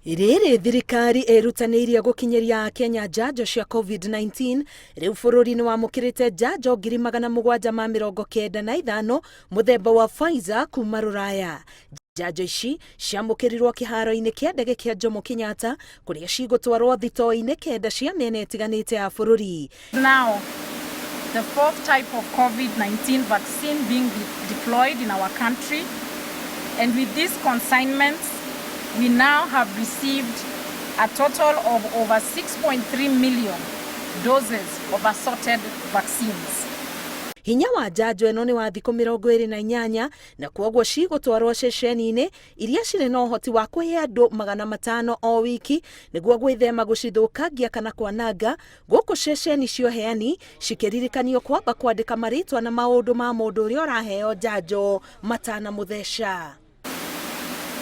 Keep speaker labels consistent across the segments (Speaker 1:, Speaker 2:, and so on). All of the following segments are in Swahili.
Speaker 1: Rĩrĩ thirikari ĩrutanĩirie gũkinyeria Kenya njanjo cia COVID-19 rĩu bũrũri-inĩ wamũkĩrĩte njanjo 795 mũthemba wa Pfizer kuma Rũraya. Njanjo ici ciamũkĩrirwo kĩharo-inĩ kĩa ndege kĩa Jomo Kenyatta kũrĩa cigũtwarwo thitoo-inĩ kenda cia mĩena ĩtiganĩte ya bũrũri.
Speaker 2: Now, the fourth type of COVID-19 vaccine being deployed in our country, and with these consignments we now have received a total of over 6.3 million doses of assorted vaccines.
Speaker 1: Hinya wa njanjo ĩno nĩ wa thikũ 28 na kwoguo cigũtwarwo ceceni-inĩ iria cirĩ na ũhoti wa kũhe andũ 500 o wiki nĩguo gwĩthema gũcithũkangia kana kwananga, gũkũ ceceni cia ũheani cikĩririkanio kwamba kwandĩka marĩtwa na maũndũ ma mũndũ ũrĩa ũraheo njanjo matanamũtheca.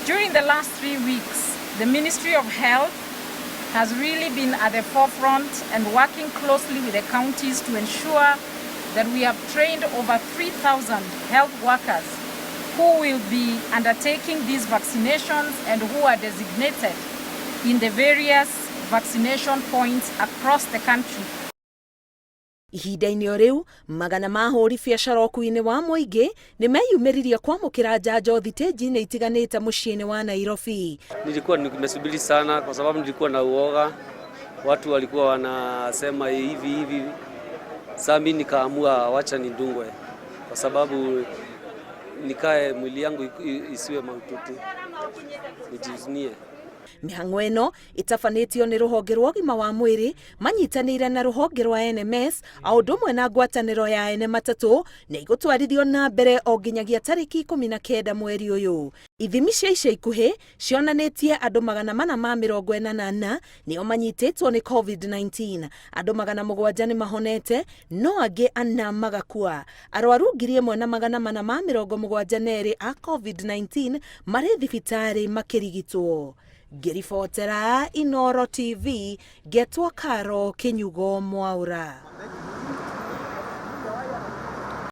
Speaker 2: During the last 3 weeks, the Ministry of Health has really been at the forefront and working closely with the counties to ensure that we have trained over 3,000 health workers who will be undertaking these vaccinations and who are designated in the various vaccination points across the country.
Speaker 1: Ihinda-inĩ o rĩu, magana ma ahũri biacara ũkuui-inĩ wa mũĩngĩ nĩ meyumĩririe kwamũkĩra njanjo thitĩnji-inĩ itiganĩte mũciĩ-inĩ wa Nairobi.
Speaker 3: Nilikuwa nimesubiri sana kwa sababu nilikuwa na uoga. Watu walikuwa wanasema hivi. Sasa mimi nikaamua wacha nidungwe kwa sababu nikae mwili yangu isiwe mahututi. Nijizunie.
Speaker 1: Mĩhang'o ĩno ĩtabanĩtio nĩ rũhonge rwa ũgima wa mwĩrĩ manyitanĩire na rũhonge rwa NMS a ũndũ ũmwe na ngwatanĩro ya ene matatũ na igũtwarithio na mbere o nginyagia tarĩki 19 mweri ũyũ. Ithimi cia ica ikuhĩ cionanĩtie andũ 448 nĩo manyitĩtwo nĩ COVID-19. Andũ 700 nĩ mahonete no angĩ 4 magakua. Arwaru 1,472 a COVID-19 marĩ thibitarĩ makĩrigitwo. Ngĩribotera Inooro TV, Getwo Karo Kinyugo Mwaura.